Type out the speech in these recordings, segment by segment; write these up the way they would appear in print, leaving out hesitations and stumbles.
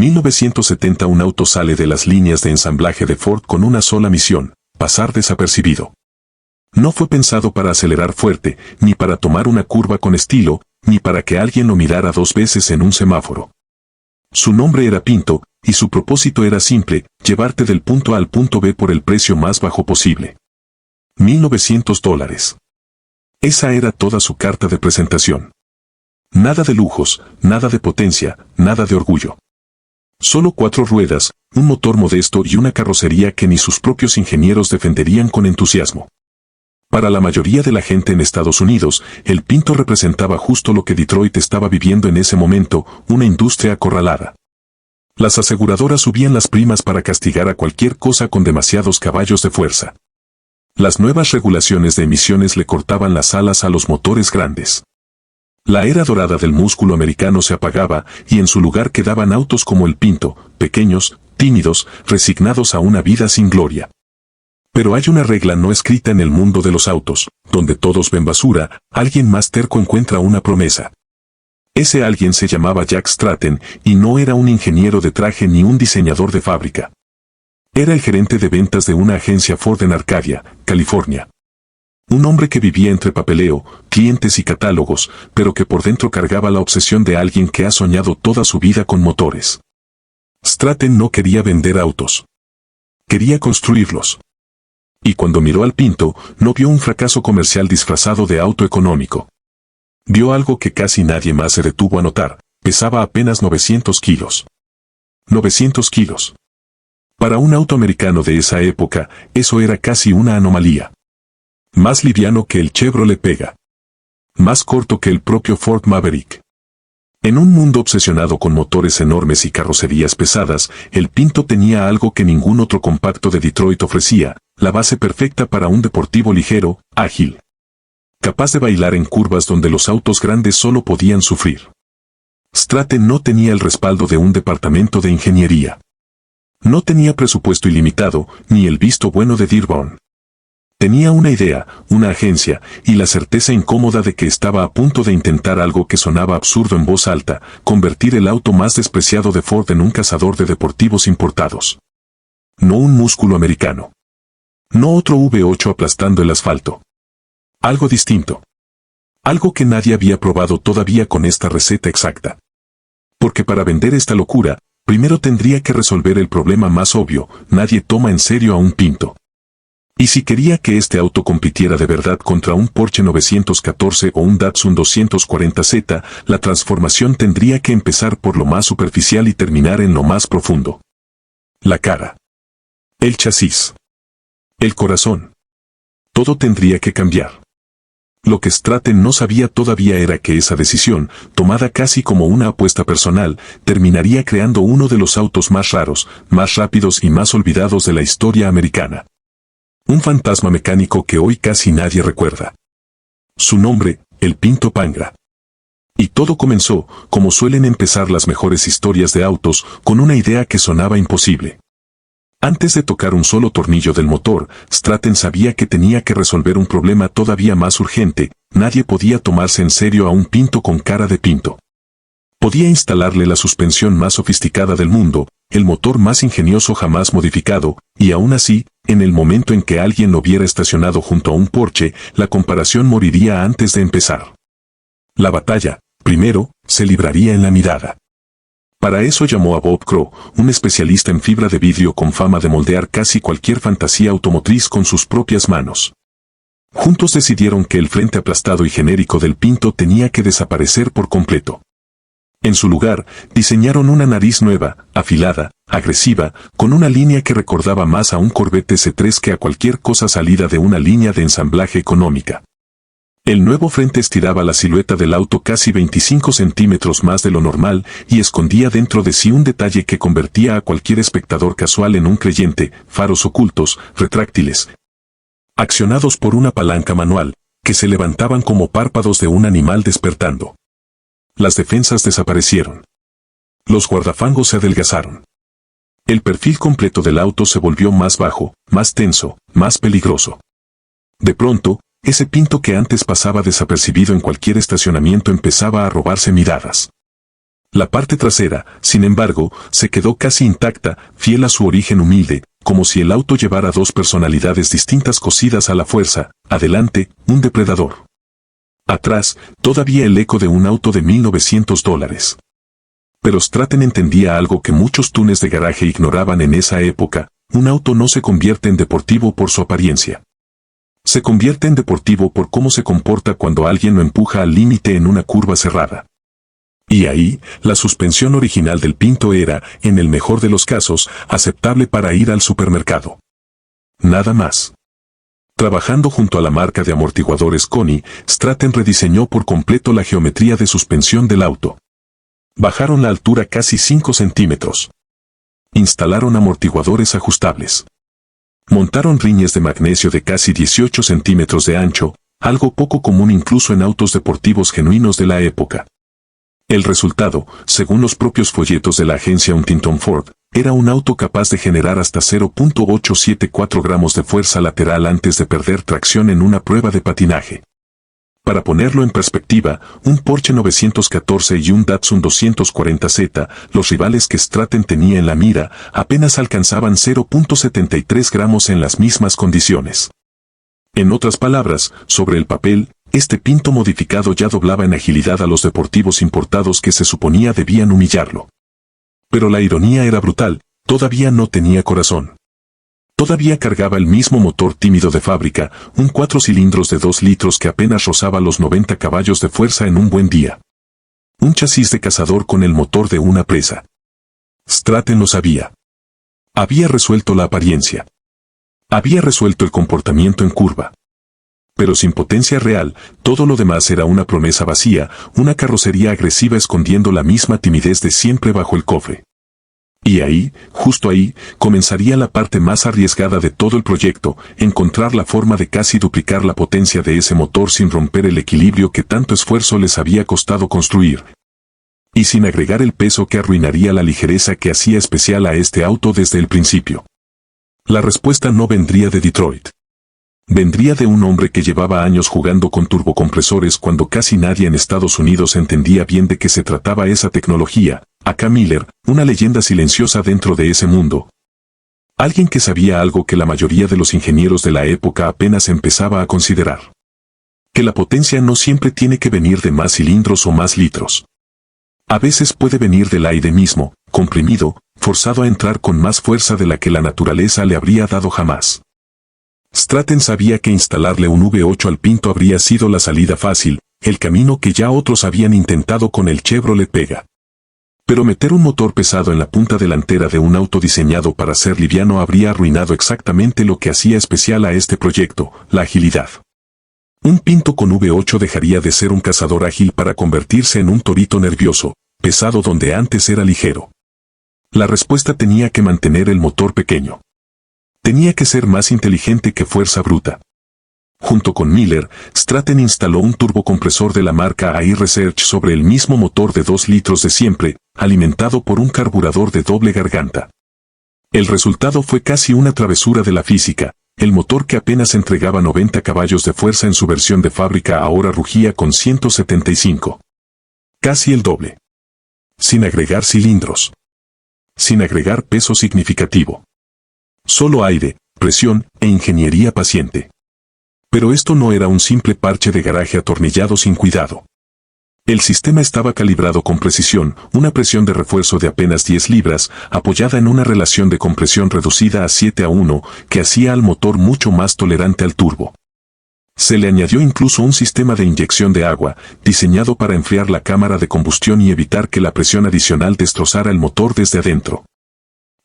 1970 un auto sale de las líneas de ensamblaje de Ford con una sola misión: pasar desapercibido. No fue pensado para acelerar fuerte, ni para tomar una curva con estilo, ni para que alguien lo mirara 2 veces en un semáforo. Su nombre era Pinto, y su propósito era simple: llevarte del punto A al punto B por el precio más bajo posible. $1900. Esa era toda su carta de presentación. Nada de lujos, nada de potencia, nada de orgullo. Solo 4 ruedas, un motor modesto y una carrocería que ni sus propios ingenieros defenderían con entusiasmo. Para la mayoría de la gente en Estados Unidos, el Pinto representaba justo lo que Detroit estaba viviendo en ese momento: una industria acorralada. Las aseguradoras subían las primas para castigar a cualquier cosa con demasiados caballos de fuerza. Las nuevas regulaciones de emisiones le cortaban las alas a los motores grandes. La era dorada del músculo americano se apagaba, y en su lugar quedaban autos como el Pinto, pequeños, tímidos, resignados a una vida sin gloria. Pero hay una regla no escrita en el mundo de los autos: donde todos ven basura, alguien más terco encuentra una promesa. Ese alguien se llamaba Jack Stratton, y no era un ingeniero de traje ni un diseñador de fábrica. Era el gerente de ventas de una agencia Ford en Arcadia, California. Un hombre que vivía entre papeleo, clientes y catálogos, pero que por dentro cargaba la obsesión de alguien que ha soñado toda su vida con motores. Stratton no quería vender autos. Quería construirlos. Y cuando miró al Pinto, no vio un fracaso comercial disfrazado de auto económico. Vio algo que casi nadie más se detuvo a notar: pesaba apenas 900 kilos. 900 kilos. Para un auto americano de esa época, eso era casi una anomalía. Más liviano que el Chevrolet Pega. Más corto que el propio Ford Maverick. En un mundo obsesionado con motores enormes y carrocerías pesadas, el Pinto tenía algo que ningún otro compacto de Detroit ofrecía: la base perfecta para un deportivo ligero, ágil. Capaz de bailar en curvas donde los autos grandes solo podían sufrir. Stratton no tenía el respaldo de un departamento de ingeniería. No tenía presupuesto ilimitado, ni el visto bueno de Dearborn. Tenía una idea, una agencia, y la certeza incómoda de que estaba a punto de intentar algo que sonaba absurdo en voz alta: convertir el auto más despreciado de Ford en un cazador de deportivos importados. No un músculo americano. No otro V8 aplastando el asfalto. Algo distinto. Algo que nadie había probado todavía con esta receta exacta. Porque para vender esta locura, primero tendría que resolver el problema más obvio: nadie toma en serio a un Pinto. Y si quería que este auto compitiera de verdad contra un Porsche 914 o un Datsun 240Z, la transformación tendría que empezar por lo más superficial y terminar en lo más profundo. La cara. El chasis. El corazón. Todo tendría que cambiar. Lo que Stratton no sabía todavía era que esa decisión, tomada casi como una apuesta personal, terminaría creando uno de los autos más raros, más rápidos y más olvidados de la historia americana. Un fantasma mecánico que hoy casi nadie recuerda. Su nombre: el Pinto Pangra. Y todo comenzó, como suelen empezar las mejores historias de autos, con una idea que sonaba imposible. Antes de tocar un solo tornillo del motor, Stratton sabía que tenía que resolver un problema todavía más urgente: nadie podía tomarse en serio a un Pinto con cara de Pinto. Podía instalarle la suspensión más sofisticada del mundo, el motor más ingenioso jamás modificado, y aún así, en el momento en que alguien lo viera estacionado junto a un Porsche, la comparación moriría antes de empezar. La batalla, primero, se libraría en la mirada. Para eso llamó a Bob Crow, un especialista en fibra de vidrio con fama de moldear casi cualquier fantasía automotriz con sus propias manos. Juntos decidieron que el frente aplastado y genérico del Pinto tenía que desaparecer por completo. En su lugar, diseñaron una nariz nueva, afilada, agresiva, con una línea que recordaba más a un Corvette C3 que a cualquier cosa salida de una línea de ensamblaje económica. El nuevo frente estiraba la silueta del auto casi 25 centímetros más de lo normal y escondía dentro de sí un detalle que convertía a cualquier espectador casual en un creyente: faros ocultos, retráctiles, accionados por una palanca manual, que se levantaban como párpados de un animal despertando. Las defensas desaparecieron. Los guardafangos se adelgazaron. El perfil completo del auto se volvió más bajo, más tenso, más peligroso. De pronto, ese Pinto que antes pasaba desapercibido en cualquier estacionamiento empezaba a robarse miradas. La parte trasera, sin embargo, se quedó casi intacta, fiel a su origen humilde, como si el auto llevara dos personalidades distintas cosidas a la fuerza. Adelante, un depredador. Atrás, todavía el eco de un auto de $1,900. Pero Stratton entendía algo que muchos tunes de garaje ignoraban en esa época: un auto no se convierte en deportivo por su apariencia. Se convierte en deportivo por cómo se comporta cuando alguien lo empuja al límite en una curva cerrada. Y ahí, la suspensión original del Pinto era, en el mejor de los casos, aceptable para ir al supermercado. Nada más. Trabajando junto a la marca de amortiguadores Koni, Stratton rediseñó por completo la geometría de suspensión del auto. Bajaron la altura casi 5 centímetros. Instalaron amortiguadores ajustables. Montaron rines de magnesio de casi 18 centímetros de ancho, algo poco común incluso en autos deportivos genuinos de la época. El resultado, según los propios folletos de la agencia Huntington Ford, era un auto capaz de generar hasta 0.874 gramos de fuerza lateral antes de perder tracción en una prueba de patinaje. Para ponerlo en perspectiva, un Porsche 914 y un Datsun 240Z, los rivales que Stratton tenía en la mira, apenas alcanzaban 0.73 gramos en las mismas condiciones. En otras palabras, sobre el papel, este Pinto modificado ya doblaba en agilidad a los deportivos importados que se suponía debían humillarlo. Pero la ironía era brutal: todavía no tenía corazón. Todavía cargaba el mismo motor tímido de fábrica, un 4 cilindros de 2 litros que apenas rozaba los 90 caballos de fuerza en un buen día. Un chasis de cazador con el motor de una presa. Stratton lo sabía. Había resuelto la apariencia. Había resuelto el comportamiento en curva. Pero sin potencia real, todo lo demás era una promesa vacía, una carrocería agresiva escondiendo la misma timidez de siempre bajo el cofre. Y ahí, justo ahí, comenzaría la parte más arriesgada de todo el proyecto: encontrar la forma de casi duplicar la potencia de ese motor sin romper el equilibrio que tanto esfuerzo les había costado construir. Y sin agregar el peso que arruinaría la ligereza que hacía especial a este auto desde el principio. La respuesta no vendría de Detroit. Vendría de un hombre que llevaba años jugando con turbocompresores cuando casi nadie en Estados Unidos entendía bien de qué se trataba esa tecnología: A.K. Miller, una leyenda silenciosa dentro de ese mundo. Alguien que sabía algo que la mayoría de los ingenieros de la época apenas empezaba a considerar. Que la potencia no siempre tiene que venir de más cilindros o más litros. A veces puede venir del aire mismo, comprimido, forzado a entrar con más fuerza de la que la naturaleza le habría dado jamás. Stratton sabía que instalarle un V8 al Pinto habría sido la salida fácil, el camino que ya otros habían intentado con el Chevrolet Pega. Pero meter un motor pesado en la punta delantera de un auto diseñado para ser liviano habría arruinado exactamente lo que hacía especial a este proyecto: la agilidad. Un Pinto con V8 dejaría de ser un cazador ágil para convertirse en un torito nervioso, pesado donde antes era ligero. La respuesta tenía que mantener el motor pequeño. Tenía que ser más inteligente que fuerza bruta. Junto con Miller, Stratton instaló un turbocompresor de la marca AI Research sobre el mismo motor de 2 litros de siempre, alimentado por un carburador de doble garganta. El resultado fue casi una travesura de la física: el motor que apenas entregaba 90 caballos de fuerza en su versión de fábrica ahora rugía con 175. Casi el doble. Sin agregar cilindros. Sin agregar peso significativo. Solo aire, presión e ingeniería paciente. Pero esto no era un simple parche de garaje atornillado sin cuidado. El sistema estaba calibrado con precisión: una presión de refuerzo de apenas 10 libras, apoyada en una relación de compresión reducida a 7:1, que hacía al motor mucho más tolerante al turbo. Se le añadió incluso un sistema de inyección de agua, diseñado para enfriar la cámara de combustión y evitar que la presión adicional destrozara el motor desde adentro.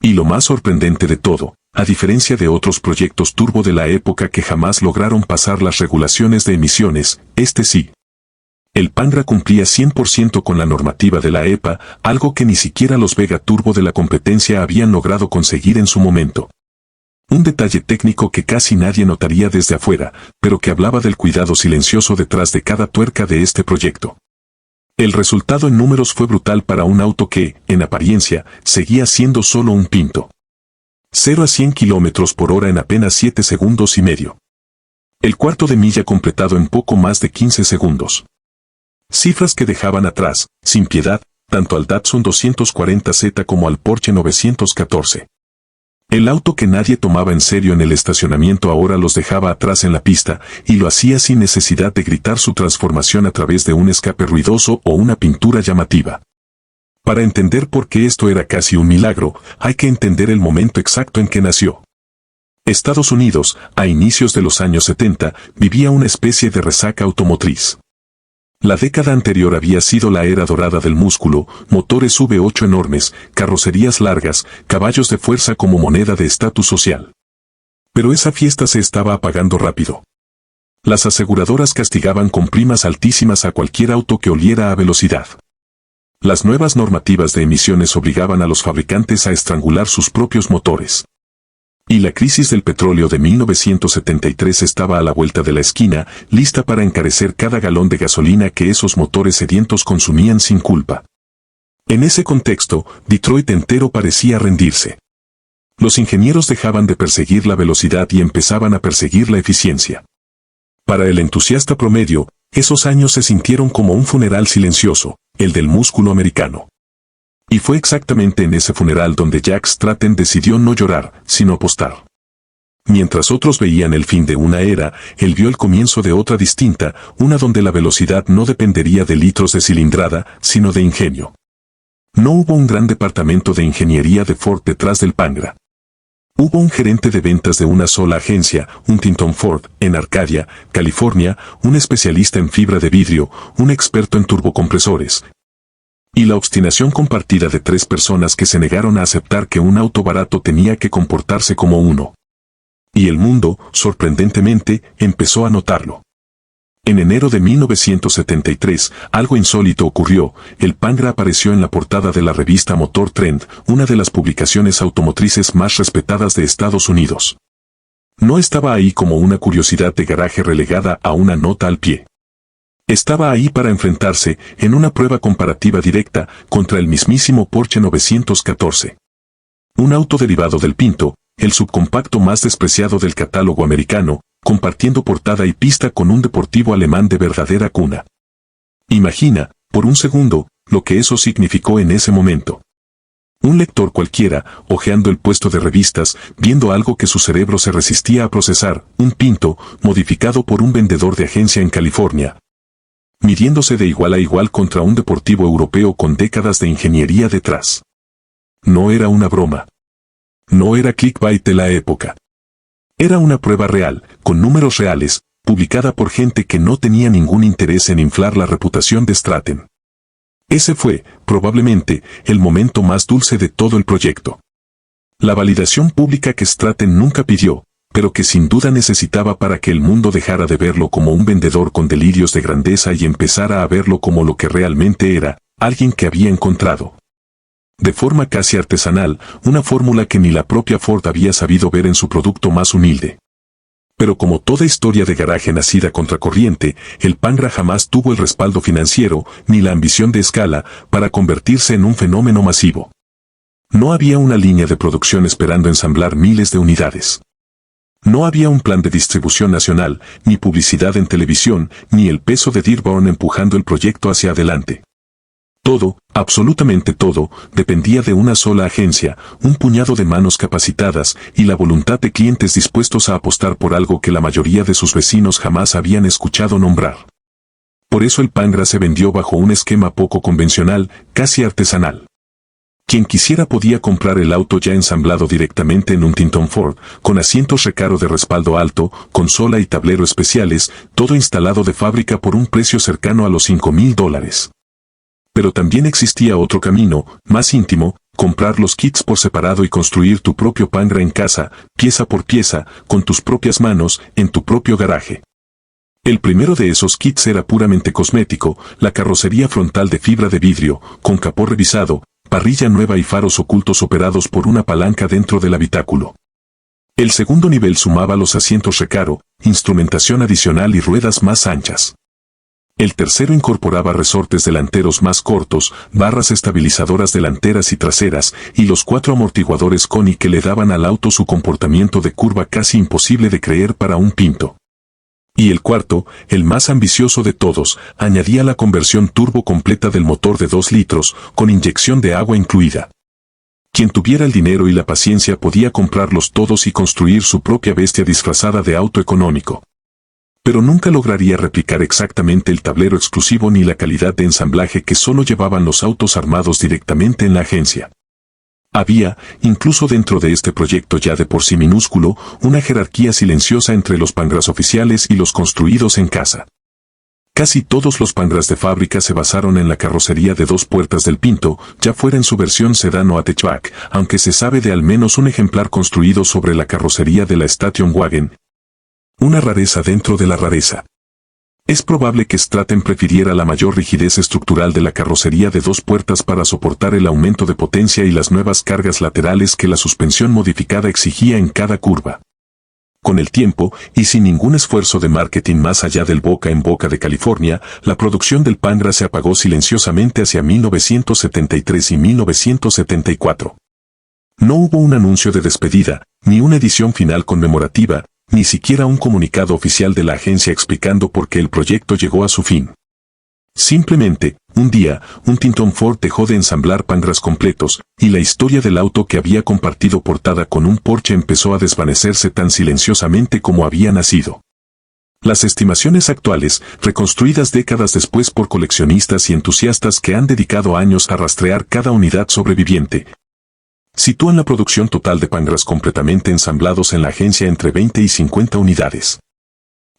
Y lo más sorprendente de todo, a diferencia de otros proyectos turbo de la época que jamás lograron pasar las regulaciones de emisiones, este sí. El Pangra cumplía 100% con la normativa de la EPA, algo que ni siquiera los Vega Turbo de la competencia habían logrado conseguir en su momento. Un detalle técnico que casi nadie notaría desde afuera, pero que hablaba del cuidado silencioso detrás de cada tuerca de este proyecto. El resultado en números fue brutal para un auto que, en apariencia, seguía siendo solo un Pinto. 0 a 100 km por hora en apenas 7 segundos y medio. El cuarto de milla completado en poco más de 15 segundos. Cifras que dejaban atrás, sin piedad, tanto al Datsun 240Z como al Porsche 914. El auto que nadie tomaba en serio en el estacionamiento ahora los dejaba atrás en la pista, y lo hacía sin necesidad de gritar su transformación a través de un escape ruidoso o una pintura llamativa. Para entender por qué esto era casi un milagro, hay que entender el momento exacto en que nació. Estados Unidos, a inicios de los años 70, vivía una especie de resaca automotriz. La década anterior había sido la era dorada del músculo, motores V8 enormes, carrocerías largas, caballos de fuerza como moneda de estatus social. Pero esa fiesta se estaba apagando rápido. Las aseguradoras castigaban con primas altísimas a cualquier auto que oliera a velocidad. Las nuevas normativas de emisiones obligaban a los fabricantes a estrangular sus propios motores. Y la crisis del petróleo de 1973 estaba a la vuelta de la esquina, lista para encarecer cada galón de gasolina que esos motores sedientos consumían sin culpa. En ese contexto, Detroit entero parecía rendirse. Los ingenieros dejaban de perseguir la velocidad y empezaban a perseguir la eficiencia. Para el entusiasta promedio, esos años se sintieron como un funeral silencioso, el del músculo americano. Y fue exactamente en ese funeral donde Jack Stratton decidió no llorar, sino apostar. Mientras otros veían el fin de una era, él vio el comienzo de otra distinta, una donde la velocidad no dependería de litros de cilindrada, sino de ingenio. No hubo un gran departamento de ingeniería de Ford detrás del Pangra. Hubo un gerente de ventas de una sola agencia, Huntington Ford, en Arcadia, California, un especialista en fibra de vidrio, un experto en turbocompresores, y la obstinación compartida de 3 personas que se negaron a aceptar que un auto barato tenía que comportarse como uno. Y el mundo, sorprendentemente, empezó a notarlo. En enero de 1973, algo insólito ocurrió, el Pangra apareció en la portada de la revista Motor Trend, una de las publicaciones automotrices más respetadas de Estados Unidos. No estaba ahí como una curiosidad de garaje relegada a una nota al pie. Estaba ahí para enfrentarse, en una prueba comparativa directa, contra el mismísimo Porsche 914. Un auto derivado del Pinto, el subcompacto más despreciado del catálogo americano, compartiendo portada y pista con un deportivo alemán de verdadera cuna. Imagina, por un segundo, lo que eso significó en ese momento. Un lector cualquiera, hojeando el puesto de revistas, viendo algo que su cerebro se resistía a procesar, un Pinto, modificado por un vendedor de agencia en California, midiéndose de igual a igual contra un deportivo europeo con décadas de ingeniería detrás. No era una broma. No era clickbait de la época. Era una prueba real, con números reales, publicada por gente que no tenía ningún interés en inflar la reputación de Stratton. Ese fue, probablemente, el momento más dulce de todo el proyecto. La validación pública que Stratton nunca pidió, pero que sin duda necesitaba para que el mundo dejara de verlo como un vendedor con delirios de grandeza y empezara a verlo como lo que realmente era, alguien que había encontrado, de forma casi artesanal, una fórmula que ni la propia Ford había sabido ver en su producto más humilde. Pero como toda historia de garaje nacida contracorriente, el Pangra jamás tuvo el respaldo financiero, ni la ambición de escala, para convertirse en un fenómeno masivo. No había una línea de producción esperando ensamblar miles de unidades. No había un plan de distribución nacional, ni publicidad en televisión, ni el peso de Dearborn empujando el proyecto hacia adelante. Todo, absolutamente todo, dependía de una sola agencia, un puñado de manos capacitadas y la voluntad de clientes dispuestos a apostar por algo que la mayoría de sus vecinos jamás habían escuchado nombrar. Por eso el Pangra se vendió bajo un esquema poco convencional, casi artesanal. Quien quisiera podía comprar el auto ya ensamblado directamente en un Huntington Ford, con asientos recaro de respaldo alto, consola y tablero especiales, todo instalado de fábrica por un precio cercano a los $5,000. Pero también existía otro camino, más íntimo, comprar los kits por separado y construir tu propio Pangra en casa, pieza por pieza, con tus propias manos, en tu propio garaje. El primero de esos kits era puramente cosmético, la carrocería frontal de fibra de vidrio, con capó revisado, parrilla nueva y faros ocultos operados por una palanca dentro del habitáculo. El segundo nivel sumaba los asientos recaro, instrumentación adicional y ruedas más anchas. El tercero incorporaba resortes delanteros más cortos, barras estabilizadoras delanteras y traseras, y los 4 amortiguadores Koni que le daban al auto su comportamiento de curva casi imposible de creer para un Pinto. Y el cuarto, el más ambicioso de todos, añadía la conversión turbo completa del motor de 2 litros, con inyección de agua incluida. Quien tuviera el dinero y la paciencia podía comprarlos todos y construir su propia bestia disfrazada de auto económico. Pero nunca lograría replicar exactamente el tablero exclusivo ni la calidad de ensamblaje que solo llevaban los autos armados directamente en la agencia. Había, incluso dentro de este proyecto ya de por sí minúsculo, una jerarquía silenciosa entre los Pangras oficiales y los construidos en casa. Casi todos los Pangras de fábrica se basaron en la carrocería de 2 puertas del Pinto, ya fuera en su versión sedán o hatchback, aunque se sabe de al menos un ejemplar construido sobre la carrocería de la Station Wagon. Una rareza dentro de la rareza. Es probable que Stratton prefiriera la mayor rigidez estructural de la carrocería de 2 puertas para soportar el aumento de potencia y las nuevas cargas laterales que la suspensión modificada exigía en cada curva. Con el tiempo, y sin ningún esfuerzo de marketing más allá del boca en boca de California, la producción del Pangra se apagó silenciosamente hacia 1973 y 1974. No hubo un anuncio de despedida, ni una edición final conmemorativa, ni siquiera un comunicado oficial de la agencia explicando por qué el proyecto llegó a su fin. Simplemente, un día, un Tinton Ford dejó de ensamblar Pangras completos, y la historia del auto que había compartido portada con un Porsche empezó a desvanecerse tan silenciosamente como había nacido. Las estimaciones actuales, reconstruidas décadas después por coleccionistas y entusiastas que han dedicado años a rastrear cada unidad sobreviviente, sitúan la producción total de Pangras completamente ensamblados en la agencia entre 20 y 50 unidades.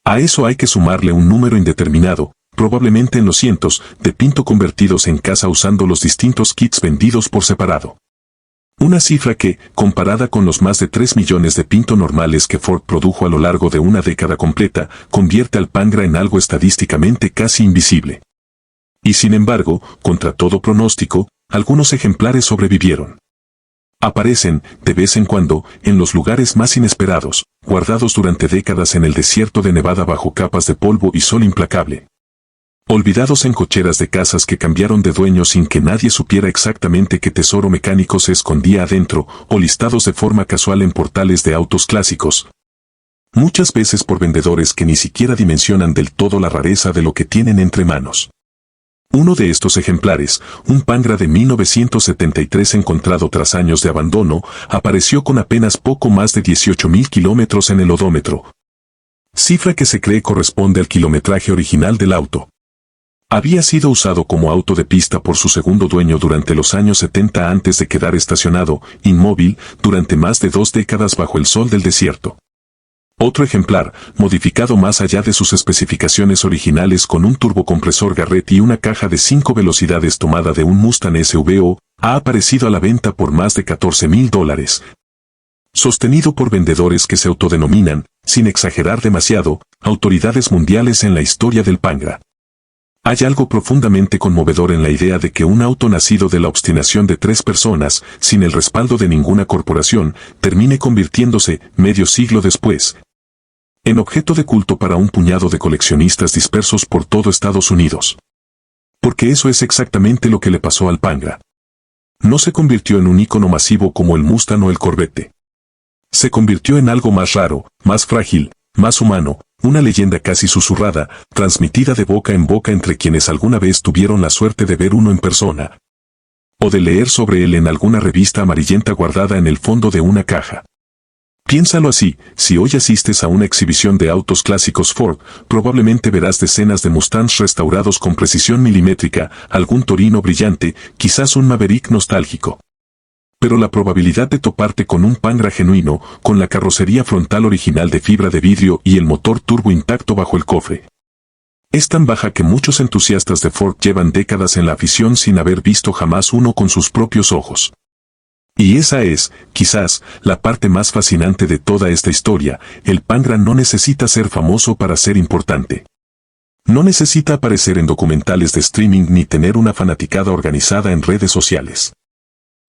A eso hay que sumarle un número indeterminado, probablemente en los cientos, de Pinto convertidos en casa usando los distintos kits vendidos por separado. Una cifra que, comparada con los más de 3 millones de Pinto normales que Ford produjo a lo largo de una década completa, convierte al Pangra en algo estadísticamente casi invisible. Y sin embargo, contra todo pronóstico, algunos ejemplares sobrevivieron. Aparecen, de vez en cuando, en los lugares más inesperados, guardados durante décadas en el desierto de Nevada bajo capas de polvo y sol implacable. Olvidados en cocheras de casas que cambiaron de dueño sin que nadie supiera exactamente qué tesoro mecánico se escondía adentro, o listados de forma casual en portales de autos clásicos. Muchas veces por vendedores que ni siquiera dimensionan del todo la rareza de lo que tienen entre manos. Uno de estos ejemplares, un Pangra de 1973 encontrado tras años de abandono, apareció con apenas poco más de 18.000 kilómetros en el odómetro. Cifra que se cree corresponde al kilometraje original del auto. Había sido usado como auto de pista por su segundo dueño durante los años 70 antes de quedar estacionado, inmóvil, durante más de 2 décadas bajo el sol del desierto. Otro ejemplar, modificado más allá de sus especificaciones originales con un turbocompresor Garrett y una caja de 5 velocidades tomada de un Mustang SVO, ha aparecido a la venta por más de $14.000. Sostenido por vendedores que se autodenominan, sin exagerar demasiado, autoridades mundiales en la historia del Pangra. Hay algo profundamente conmovedor en la idea de que un auto nacido de la obstinación de 3 personas, sin el respaldo de ninguna corporación, termine convirtiéndose, medio siglo después, en objeto de culto para un puñado de coleccionistas dispersos por todo Estados Unidos. Porque eso es exactamente lo que le pasó al Pangra. No se convirtió en un ícono masivo como el Mustang o el Corvette. Se convirtió en algo más raro, más frágil, más humano, una leyenda casi susurrada, transmitida de boca en boca entre quienes alguna vez tuvieron la suerte de ver uno en persona. O de leer sobre él en alguna revista amarillenta guardada en el fondo de una caja. Piénsalo así, si hoy asistes a una exhibición de autos clásicos Ford, probablemente verás decenas de Mustangs restaurados con precisión milimétrica, algún Torino brillante, quizás un Maverick nostálgico. Pero la probabilidad de toparte con un Pangra genuino, con la carrocería frontal original de fibra de vidrio y el motor turbo intacto bajo el cofre, es tan baja que muchos entusiastas de Ford llevan décadas en la afición sin haber visto jamás uno con sus propios ojos. Y esa es, quizás, la parte más fascinante de toda esta historia. El Pangra no necesita ser famoso para ser importante. No necesita aparecer en documentales de streaming ni tener una fanaticada organizada en redes sociales.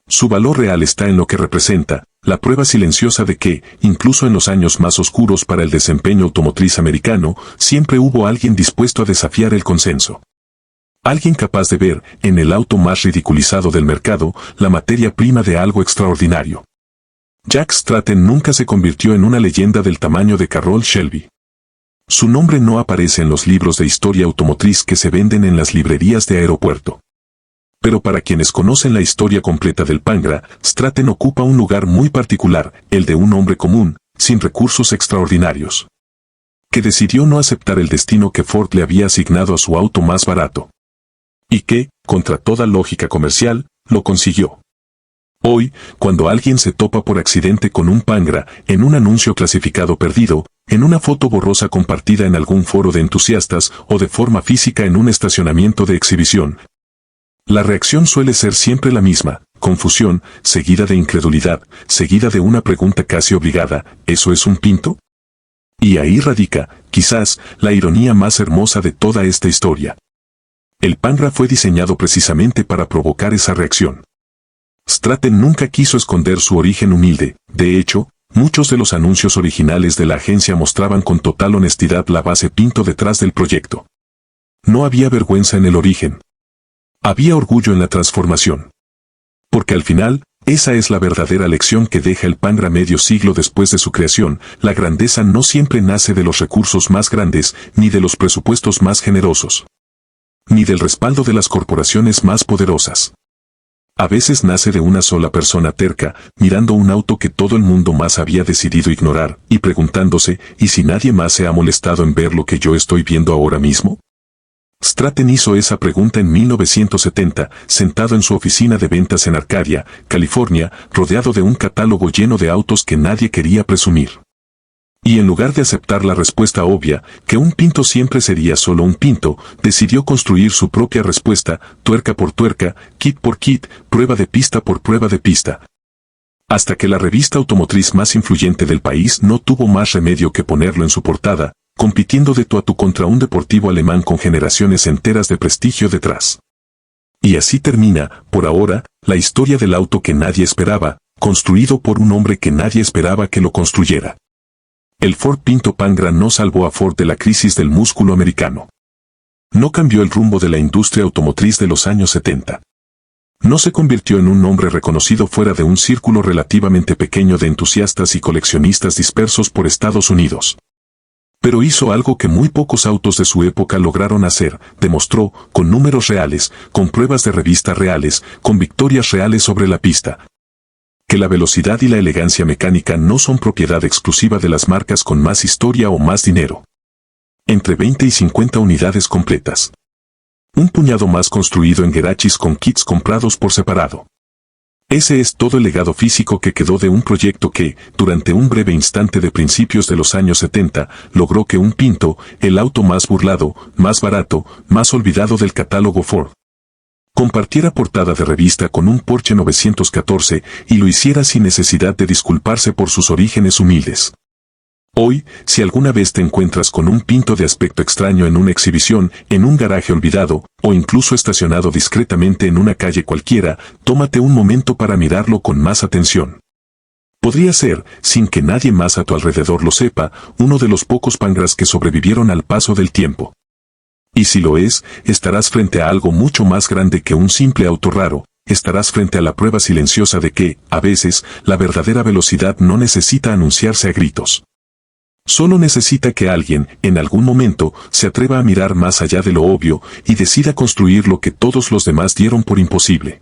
Su valor real está en lo que representa, la prueba silenciosa de que, incluso en los años más oscuros para el desempeño automotriz americano, siempre hubo alguien dispuesto a desafiar el consenso. Alguien capaz de ver, en el auto más ridiculizado del mercado, la materia prima de algo extraordinario. Jack Stratton nunca se convirtió en una leyenda del tamaño de Carroll Shelby. Su nombre no aparece en los libros de historia automotriz que se venden en las librerías de aeropuerto. Pero para quienes conocen la historia completa del Pangra, Stratton ocupa un lugar muy particular, el de un hombre común, sin recursos extraordinarios, que decidió no aceptar el destino que Ford le había asignado a su auto más barato. Y que, contra toda lógica comercial, lo consiguió. Hoy, cuando alguien se topa por accidente con un Pangra, en un anuncio clasificado perdido, en una foto borrosa compartida en algún foro de entusiastas o de forma física en un estacionamiento de exhibición, la reacción suele ser siempre la misma: confusión, seguida de incredulidad, seguida de una pregunta casi obligada: ¿eso es un Pinto? Y ahí radica, quizás, la ironía más hermosa de toda esta historia. El Pangra fue diseñado precisamente para provocar esa reacción. Stratton nunca quiso esconder su origen humilde. De hecho, muchos de los anuncios originales de la agencia mostraban con total honestidad la base Pinto detrás del proyecto. No había vergüenza en el origen. Había orgullo en la transformación. Porque al final, esa es la verdadera lección que deja el Pangra medio siglo después de su creación: la grandeza no siempre nace de los recursos más grandes, ni de los presupuestos más generosos, ni del respaldo de las corporaciones más poderosas. A veces nace de una sola persona terca, mirando un auto que todo el mundo más había decidido ignorar, y preguntándose: ¿y si nadie más se ha molestado en ver lo que yo estoy viendo ahora mismo? Stratton hizo esa pregunta en 1970, sentado en su oficina de ventas en Arcadia, California, rodeado de un catálogo lleno de autos que nadie quería presumir. Y en lugar de aceptar la respuesta obvia, que un Pinto siempre sería solo un Pinto, decidió construir su propia respuesta, tuerca por tuerca, kit por kit, prueba de pista por prueba de pista. Hasta que la revista automotriz más influyente del país no tuvo más remedio que ponerlo en su portada, compitiendo de tú a tú contra un deportivo alemán con generaciones enteras de prestigio detrás. Y así termina, por ahora, la historia del auto que nadie esperaba, construido por un hombre que nadie esperaba que lo construyera. El Ford Pinto Pangra no salvó a Ford de la crisis del músculo americano. No cambió el rumbo de la industria automotriz de los años 70. No se convirtió en un nombre reconocido fuera de un círculo relativamente pequeño de entusiastas y coleccionistas dispersos por Estados Unidos. Pero hizo algo que muy pocos autos de su época lograron hacer: demostró, con números reales, con pruebas de revista reales, con victorias reales sobre la pista, que la velocidad y la elegancia mecánica no son propiedad exclusiva de las marcas con más historia o más dinero. Entre 20 y 50 unidades completas. Un puñado más construido en garages con kits comprados por separado. Ese es todo el legado físico que quedó de un proyecto que, durante un breve instante de principios de los años 70, logró que un Pinto, el auto más burlado, más barato, más olvidado del catálogo Ford, compartiera portada de revista con un Porsche 914, y lo hiciera sin necesidad de disculparse por sus orígenes humildes. Hoy, si alguna vez te encuentras con un Pinto de aspecto extraño en una exhibición, en un garaje olvidado, o incluso estacionado discretamente en una calle cualquiera, tómate un momento para mirarlo con más atención. Podría ser, sin que nadie más a tu alrededor lo sepa, uno de los pocos Pangras que sobrevivieron al paso del tiempo. Y si lo es, estarás frente a algo mucho más grande que un simple auto raro. Estarás frente a la prueba silenciosa de que, a veces, la verdadera velocidad no necesita anunciarse a gritos. Solo necesita que alguien, en algún momento, se atreva a mirar más allá de lo obvio y decida construir lo que todos los demás dieron por imposible.